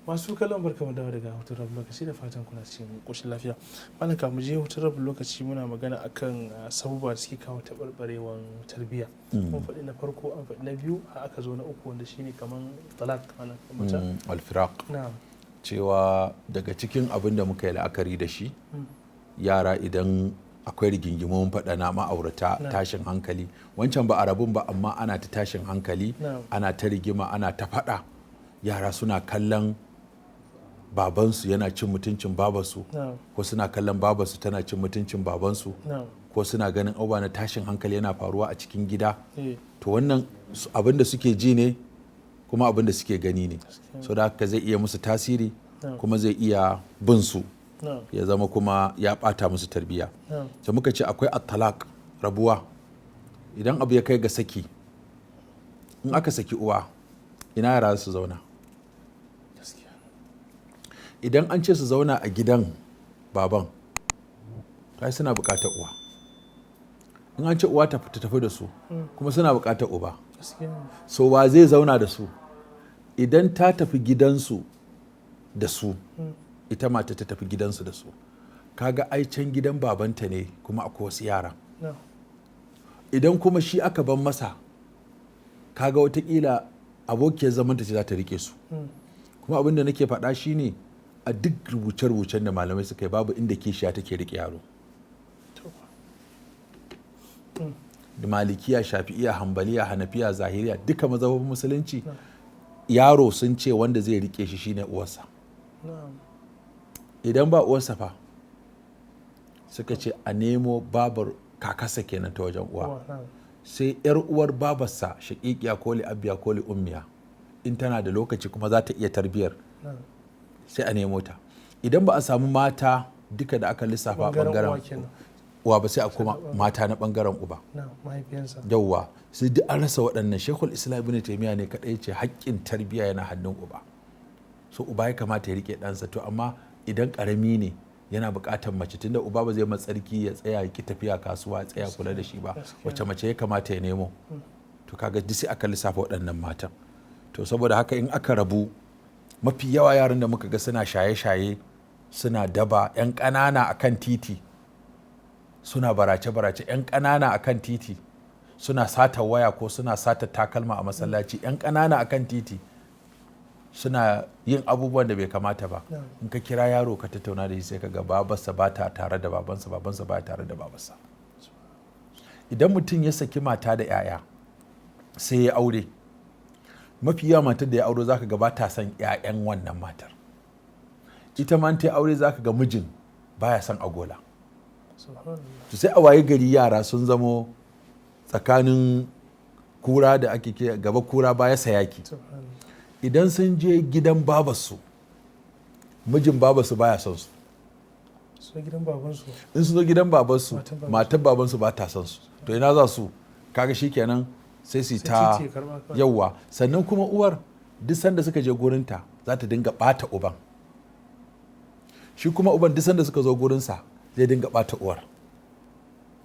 Masu kallon barkamu daga hutun rabin lokaci da fatan kuna cikin ƙoshin lafiya. Malam kamu je hutun rabin lokaci muna magana akan sabuwa da suke kawo taɓarɓarewan tarbiyya. Mun faɗi na farko, an faɗi na biyu, aka zo na uku wanda shine kaman talak malam kamar alfiraq. Cewa daga cikin abin da muka yi la'akari da shi, yara idan akwai rigingimun faɗa na ma'aurata tashin hankali, wancan ba a rabun ba amma ana ta tashin hankali, ana ta rigima, ana ta faɗa, yara suna kallon babansu yana cin mutuncin babansu, ko suna kallon babansu tana cin mutuncin babansu, ko suna ganin abubuwa na tashin hankali yana faruwa a cikin gida. To wannan abin da suke ji ne kuma abin da suke gani ne, so da haka zai iya musu tasiri kuma zai iya bin su ya zama kuma ya ɓata musu tarbiyya. So muka ce akwai at-talaq, rabuwa. Idan abu ya kai ga saki, in aka saki uwa, ina yara su zauna? Idan an ce su zauna a gidan baban, kai suna bukatar uwa. In an ce uwa ta tafi da su, kuma suna bukatar uba. So wa zai zauna da su? Idan ta tafi gidansu da su, ita mata ta tafi gidansu da su, kaga ai can gidan babanta ne kuma akwai wasu yara. Idan kuma shi aka ban masa, kaga watakila abokiyar zamanta ce za ta rike su. Kuma abin da nake faɗa shine a duk rubuce-rubucen da malamai suka yi babu inda kishiya take rike yaro. Da malikiya, shafi'iya, hambaliya, hanafiya, zahiriya, duka mazhabin musulunci, yaro sun ce wanda zai rike shi shine uwarsa. Idan ba uwarsa fa, suka ce a nemo babar kakarsa kenan ta wajen uwa, sai yar uwar babarsa shaƙiƙiya ko li'abbiya ko li'ummiya, in tana da lokaci kuma za ta iya tarbiyar, sai a nemo ta. Idan ba a samu mata duka da aka lissafa bangaren uwa ba, sai a kuma mata na bangaren uba. Yawwa, sai duk an rasa waɗannan. Shekul Islam Ibn Taymiyyah ne kaɗai ce haƙƙin tarbiyya yana hannun uba, so uba ya kamata ya rike ɗansa. To amma idan ƙarami ne yana buƙatar mace, tunda uba ba zai matsarki ya tsaya ya ki tafiya kasuwa ya tsaya kula da shi ba, wacce mace ya kamata ya nemo? To kaga duk sai aka lissafa waɗannan matan. To saboda haka in aka rabu, mafi yawa yaran da muka ga suna shaye-shaye, suna daba, 'yan ƙanana a kan titi suna barace-barace, 'yan ƙanana a kan titi suna sata waya ko suna sata takalma a masallaci, 'yan ƙanana a kan titi suna yin abubuwan da bai kamata ba. In ka kira yaro ka tattauna da shi sai ka ga babarsa ba ta tare da babansa, babansa ba tare da babarsa. Idan mutum ya saki mata da 'ya'ya sai ya aure, mafi yawa matar da ya auro zaka ga ba ta son 'ya'yan wannan matar. Ita ma ta aure zaka ga mijin baya son agola. To sai a waye gari yara sun zamo tsakanin kura da ake ke gaba kura baya sayaki. Idan sun je gidan babarsu, mijin babarsu baya son su. In sun zo gidan babarsu, matar babansu ba ta son su. To ina za su? Kaga shikenan sai su ta yawwa. Sannan kuma uwar duk sanda suka je gurinta za ta dinga bata uban, shi kuma uban duk sanda suka zo gurinsa zai dinga bata uwar.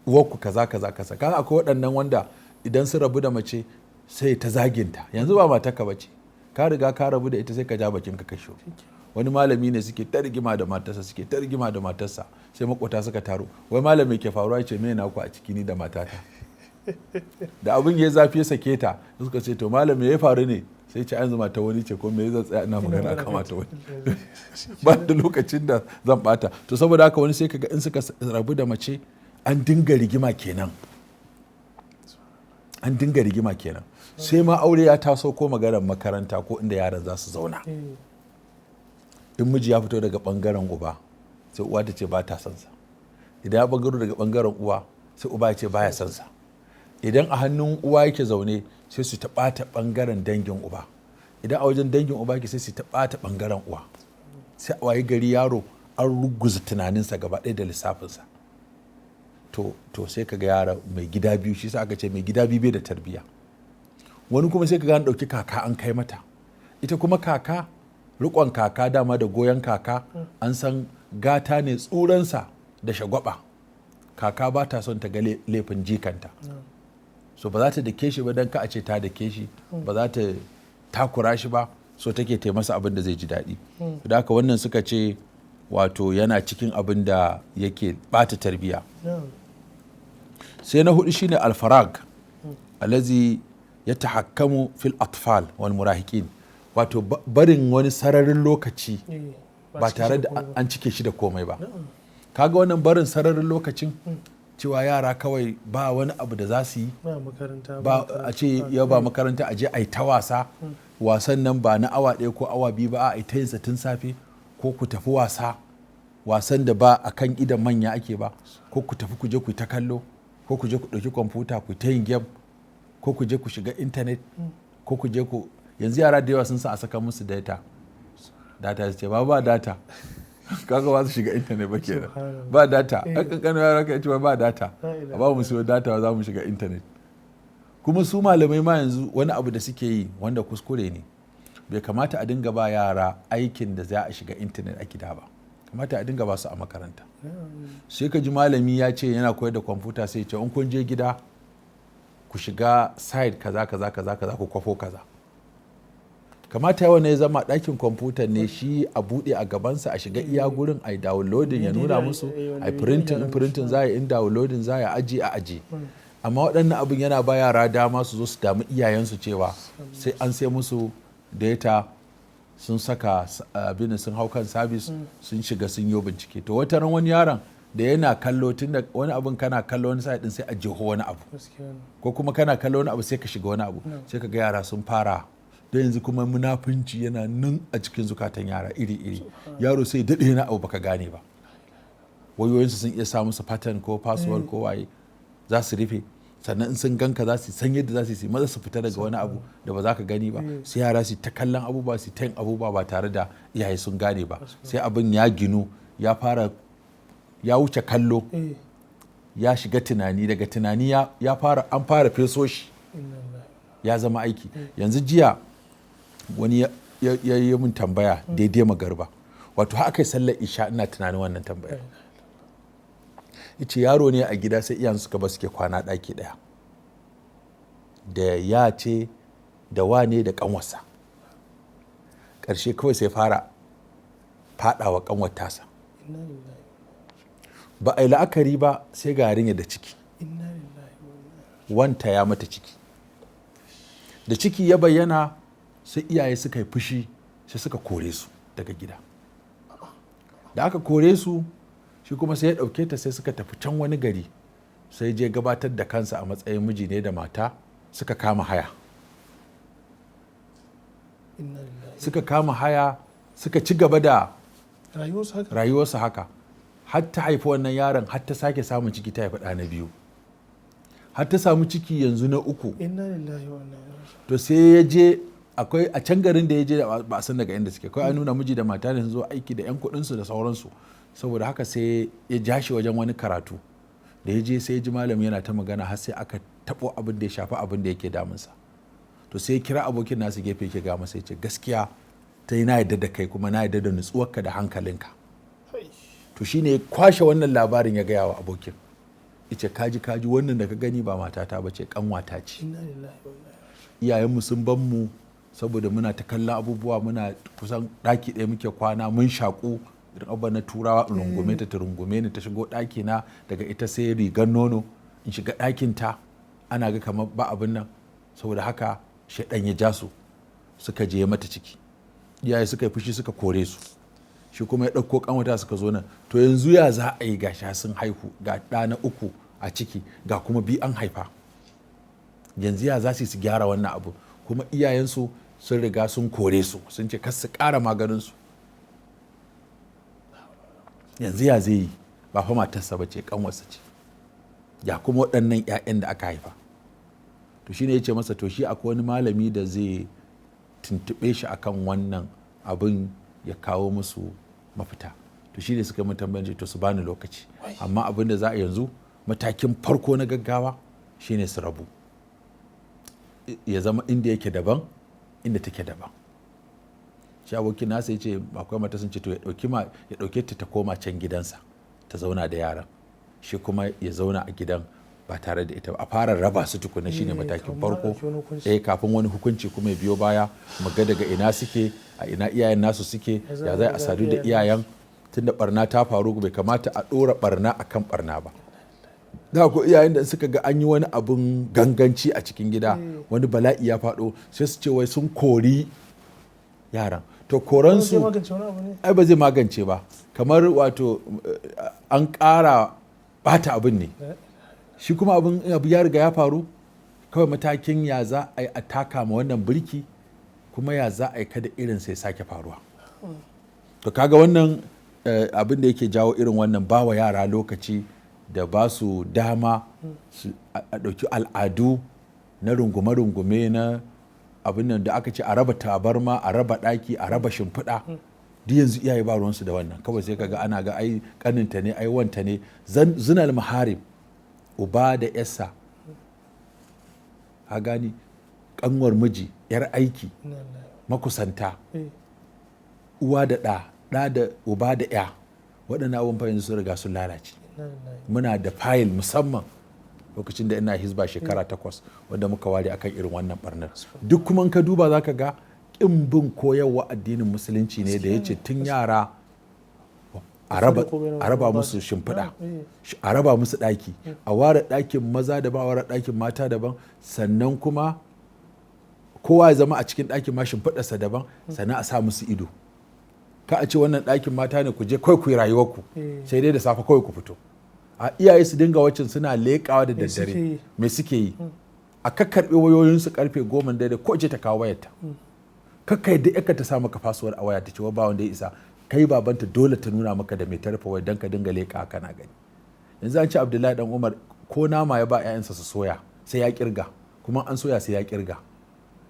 Uwarku kaza kaza kaza. Kan akwai waɗannan wanda idan su rabu da mace sai ta zaginta, yanzu ba matarka bace, ka riga ka rabu da ita, sai ka ja bakin ka kasho. Wani malami ne suke ta rigima da matarsa, sai makota suka taro, wai malami ke faruwa? Ce me na ku a ciki ni da matata? Da abin ya zafi ya sake ta, suka ce to malam ya faru ne? Sai ce an zama ta wani ce, ko me zan tsaya ina magana akan mata wani? Ba da lokacin da zan bata. To saboda haka wani sai kaga in suka rabu da mace an dinga rigima kenan, sai ma aure ya taso ko maganar makaranta ko inda yaran za su zauna. In miji ya fito daga bangaren uba, sai uwa ta ce ba ta son sa. Idan ya bangaro daga bangaren uwa, sai uba ya ce baya son sa. Idan a hannun uwa yake zaune, sai su ta ɓata ɓangaren dangin uba. Idan a wajen dangin uba yake, sai su ta ɓata ɓangaren uwa. Sai a wayi gari yaro an ruguza tunaninsa gaba ɗaya da lissafinsa. To sai kaga yara mai gida biyu, shi sa aka ce mai gida biyu bai da tarbiyya. Wani kuma sai kaga an ɗauki kaka an kai mata. Ita kuma kaka, riƙon kaka dama da goyon kaka, an san gata ne tsuransa da shagwaba. Kaka ba ta son ta ga laifin jikanta. So ba za ta dake shi ba don ka a ce ta dake shi, ba za ta takura shi ba so take masa abin da zai ji daɗi. Da haka wannan suka ce wato yana cikin abin da yake ɓata tarbiyya. Sai na hudu shine alfarag alazi ya tahakkamu fil atfal wal murahiqin, wato barin wani sararin lokaci ba tare da an cike shi da komai ba. Kaga wannan barin sararin lokacin cewa yara kawai ba wani abu da za su yi, ba a ce yau ba makaranta a je a yi ta wasa, wasan nan ba na awa ɗaya ko awa biyu ba, a yi ta yin tun safe, ko ku tafi wasan da ba a kan idan manya ake ba, ko ku tafi ku je ku ta kallo, ko ku je ku ɗauki kwamfuta ku ta yin game, ko ku je ku shiga intanet, ko ku je ku yanzu yara da yawa sun sa a saka musu data su ce ba data kaga ba su shiga intanet ba kenan, ba data an kankano yara ka ce ba data, a ba mu siyo data za mu shiga intanet. Kuma su malamai ma yanzu wani abu da suke yi wanda kuskure ne, bai kamata a dinga ba yara aikin da za a shiga intanet a gida ba, kamata a dinga ba su a makaranta. Sai ka ji malami ya ce yana koyar da kwamfuta, sai ce in kun je gida ku shiga site kaza ku kwafo kaza. Kamata yawan ya zama ɗakin kwamfuta ne shi a buɗe a gabansa, a shiga iya gurin a yi downloading ya nuna musu, a yi printing za a yi, in downloading za a yi aji a aji. Amma waɗannan abin yana ba yara dama su zo su damu iyayensu cewa sai an sai musu data sun saka abin sun hau kan sabis sun shiga sun yi bincike. To wata ran wani yaron da yana kallo, tun da wani abin kana kallo wani sa'in sai a jeho wani abu, ko kuma kana kallo wani abu sai ka shiga wani abu, sai ka ga yara sun fara. Da yanzu kuma munafunci yana nan a cikin zukatan yara iri-iri, yaro sai daɗe na abu baka gane ba, wayoyinsu sun iya sa musu pattern ko password ko waye, za su rufe, sannan in sun ganka za su san yadda za su yi maza su fita daga wani abu da ba za ka gani ba. Sai yara su ta kallon abubuwa, su ta yin abubuwa ba tare da iyaye sun gane ba, sai abin ya ginu ya wuce kallo, ya shiga tunani, daga tunani an fara feso shi, ya zama aiki. Yanzu jiya wani ya yi min tambaya daidai magarba, wato haka sallar isha ina tunanin wannan tambayar. Ice yaro ne a gida sai iyayen suka ba suke kwana ɗaki ɗaya, da ya ce da wane da ƙanwarsa. Ƙarshe kawai sai fara faɗawa ƙanwar tasa, ba a yi la'akari ba sai ga yarinya da ciki, wanta ya mata ciki. Da ciki ya bayyana sai iyaye suka yi fushi, sai suka kore su daga gida. Da aka kore su, shi kuma sai ya ɗauke ta, sai suka tafi can wani gari, sai je gabatar da kansa a matsayin miji ne da mata, suka kama haya. Suka ci gaba da rayuwarsu haka, har ta haifi wannan yaron, har ta sake samun ciki, ta haifi ɗa na biyu, har ta samu ciki yanzu na uku. To sai ya je, akwai a can garin da ya je ba a san daga inda suke, kawai an nuna miji da mata ne sun zo aiki da 'yan kuɗinsu da sauransu. Saboda haka sai ya ja shi wajen wani karatu, da ya je sai ya ji malami yana ta magana, har sai aka taɓo abin da ya shafi abin da yake damunsa. To sai ya kira abokin nasu gefe yake ga masa, ya ce gaskiya ta yi na yadda da kai, kuma na yadda da nutsuwarka da hankalinka. To shine ya kwashe wannan labarin ya gaya wa abokin, ice kaji wannan da ka gani ba matata ba ce, kanwata ce. Iyayenmu sun ban mu saboda muna ta kallon abubuwa, muna kusan ɗaki ɗaya muke kwana, mun shaƙu irin abba na turawa, in rungume ta rungume ni, ta shigo ɗaki na, daga ita sai rigar nono, in shiga ɗakin ta, ana ga kamar ba abin nan. Saboda haka shaidan ya ja su, suka je mata ciki, iyaye suka yi fushi suka kore su, shi kuma ya ɗauko ƙanwata suka zo nan. To yanzu ya za a yi, ga sun haihu, ga ɗa na uku a ciki, ga kuma bi an haifa. Yanzu ya za su gyara wannan abu, kuma iyayensu sun riga sun kore su, sun ce kar su ƙara maganinsu. Yanzu ya zai yi, ba fa matarsa ba ce, ƙanwarsa ce, ya kuma waɗannan 'ya'yan da aka haifa. To shine ya ce masa, to shi akwai wani malami da zai tuntuɓe shi akan wannan abin ya kawo musu mafita. To shine suka yi tambayar, to su bani lokaci, amma abin da za a yanzu, matakin farko na gaggawa shine su rabu, ya zama inda yake daban, inda take daban. Shi abokin nasa ya ce akwai mata sun ce to ya ɗauke ta koma can gidansa ta zauna da yaran, shi kuma ya zauna a gidan ba tare da ita ba, a fara raba su tukuna shine matakin farko kafin wani hukunci kuma ya biyo baya mu ga daga ina suke, a ina iyayen nasu suke, ya zai a sadu da iyayen, tunda barna ta faru bai kamata a ɗora barna akan barna ba. Da ko iyayen da suka ga an yi wani abun ganganci a cikin gida, wani bala'i ya faɗo, sai su ce wai sun kori yaran. To koransu ai ba zai magance ba, kamar wato an ƙara bata abin ne. Shi kuma abu ya riga ya faru, kawai matakin ya za a yi a taka ma wannan birki, kuma ya za a yi kada irin sai sake faruwa. To kaga wannan abin da yake jawo irin wannan bawa yara lokaci da ba su dama a ɗauki al'adu na rungume-rungume na abin nan da aka ce a raba tabarma, a raba ɗaki, a raba shimfiɗa. Duk yanzu iyaye ba ruwansu da wannan, kawai sai kaga ana ga ai kaninta ne, ai wanta ne. Zinal maharim, uba da yarsa, ha gani, kanwar miji, yar aiki, makusanta, uwa da ɗa da uba da ya, waɗannan abubuwan yanzu sun riga sun lalace. Muna da fayil musamman lokacin da ina hizba shekara 8 wanda muka ware akan irin wannan barnar. Duk kuma ka duba za ka ga ƙin bin koyarwa addinin musulunci ne da ya ce tun yara a raba musu shimfiɗa, a raba musu ɗaki, a ware ɗakin maza daban, a ware ɗakin mata daban, sannan kuma kowa ya zama a cikin ɗakin ma shimfiɗarsa daban, sannan a sa musu ido. Ka a ce wannan ɗakin mata ne, ku je kawai ku yi rayuwarku, sai dai da safe kawai ku fito. A iyaye su dinga wacin suna leƙawa da daddare me suke yi, a kakkarɓe wayoyinsu karfe 10 daidai ko ce ta kawo wayarta, kakka yadda yaka ta sa maka fasuwar a waya ta ce ba wanda ya isa, kai babanta dole ta nuna maka da mai tarfa wai dan ka dinga leƙa kana gani. Yanzu an ce Abdullahi dan Umar ko nama ya ba 'ya'yansa su soya sai ya kirga, kuma an soya sai ya kirga,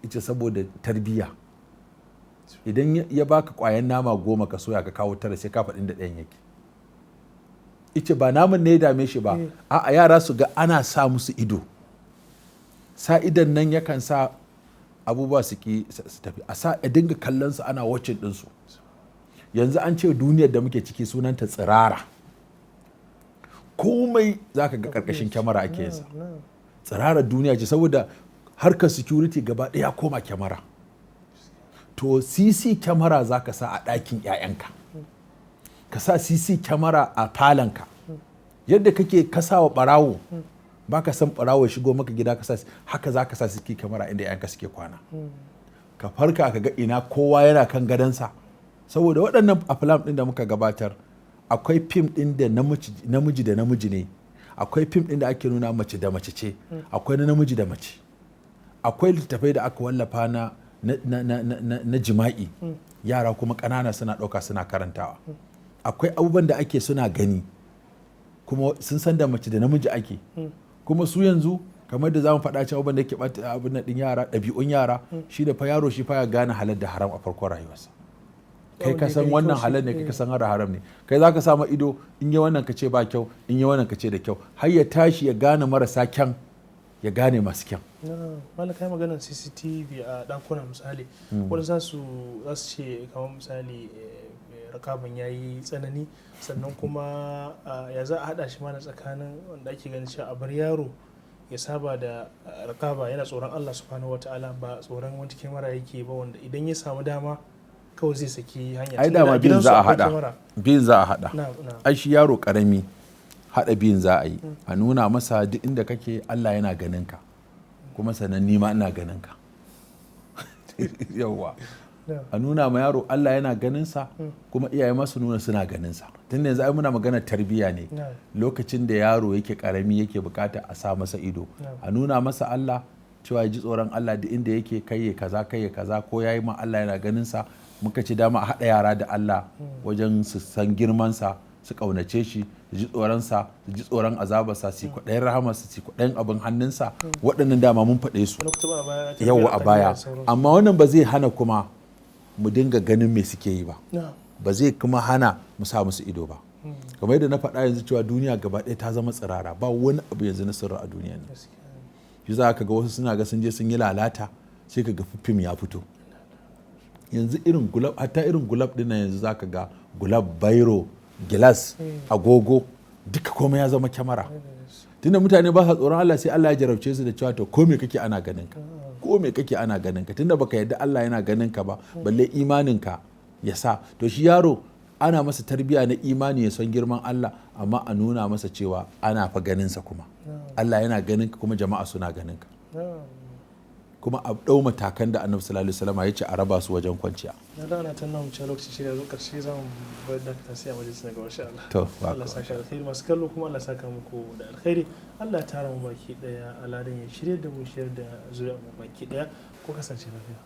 ita saboda tarbiyya. Idan ya baka kwayan nama 10 ka soya ka kawo 9 sai ka faɗin da ɗayan yake. Ice ba naman ne ya dame shi ba, a yara su ga ana sa musu ido, sa idan nan yakan sa abubuwa su tafi, a dinga kallon su ana wacin ɗinsu. Yanzu an ce duniyar da muke ciki sunanta tsirara, komai za ka ga ƙarƙashin kyamara ake yinsa. Tsirarar duniya ce saboda harkar security gaba ɗaya koma kyamara. To cc kyamara za ka sa a ɗakin 'ya'yanka, ka sa cc kyamara a falonka, yadda kake kasawa ɓarawo ba ka san ɓarawo shigo maka gida ka sa, haka za ka sa cc kyamara inda 'ya'yanka suke kwana. Ka farka ka ga ina kowa yana kan gadonsa, saboda waɗannan aflam ɗin da muka gabatar akwai fim ɗin da namiji da namiji ne, akwai fim ɗin da ake nuna mace da mace ce, akwai na namiji da mace, akwai littattafai da aka wallafa na jima'i, yara kuma ƙanana suna ɗauka suna karantawa. Akwai abubuwan da ake suna gani kuma sun san da mace da namiji ake, kuma su yanzu kamar da za mu faɗa cewa abubuwan da ke ɓata abin ɗin yara, ɗabi'un yara, shi da fa yaro shi fa ya gane halal da haram a farkon rayuwarsa. Kai ka san wannan halal ne, kai ka san haram ne, kai za ka sama ido in yi wannan ka ce ba kyau, in yi wannan ka ce da kyau, har ya tashi ya gane marasa kyan, ya gane masu kyan. Malam kai maganar CCTV a ɗakuna misali, wanda za su ce kamar misali rakaban ya yi tsanani, sannan kuma ya za a haɗa shi mana tsakanin wanda ake ganin cewa a bar yaro ya saba da rakaba yana tsoron Allah subhanahu wataala, ba tsoron wata kyamara yake ba, wanda idan ya samu dama kawai zai saki hanya. Ai dama biyun za a haɗa, biyun za a haɗa. Ai shi yaro ƙarami haɗa biyun za a yi, a nuna masa duk inda kake Allah yana ganin ka, kuma sannan ni ma ina ganin ka. Yawwa, a nuna ma yaro Allah yana ganin sa, kuma iyaye masu nuna suna ganin sa. Tun yanzu ai muna magana tarbiyya ne, lokacin da yaro yake karami yake bukata a sa masa ido, a nuna masa Allah cewa ya ji tsoron Allah duk inda yake, kai kaza ko yayi ma Allah yana ganin sa. Muka ce dama a haɗa yara da Allah wajen su san girman sa, su ƙaunace shi, su ji tsoron sa, su ji tsoron azabarsa, su kwaɗayin rahamarsa, su kwaɗayin abin hannunsa. Waɗannan dama mun faɗe su yawa a baya, amma wannan ba zai hana kuma mu dinga ganin me suke yi ba, ba zai kuma hana mu sa musu ido ba. Kamar yadda na faɗa yanzu cewa duniya gaba ɗaya ta zama tsirara, ba wani abu yanzu na sirri a duniya ne. Shi za ka ga wasu suna ga sun je sun yi lalata, sai ka ga fim ya fito. Yanzu irin gulab, hatta irin gulab ɗin yanzu za ka ga gulab, bairo, gilas, agogo, duka komai ya zama kyamara. tunda mutane ba sa tsoron Allah sai Allah ya jarabce su da cewa to ko me kake ana ganin ka, ko me kake ana ganin ka, tunda baka yadda Allah yana ganin ka ba balle imanin ka ya sa. To shi yaro ana masa tarbiyya na imani ya san girman Allah, amma a nuna masa cewa ana fa ganin sa kuma Allah yana ganin ka kuma jama'a suna ganin ka, kuma a ɗau matakan da Annabi sallallahu alaihi wasallam ya ce a raba su wajen kwanciya. Na dana ta nan wuce lokaci shi da zo karshe zan bayar da ta sai a majalisa na gaba insha Allah. To Allah saka alkhairi masu kallo, kuma Allah saka muku da alkhairi. Allah ya tara mu baki daya, Allah dan ya shirye da mu, shirye da zuriya mu baki daya. Ko kasance lafiya.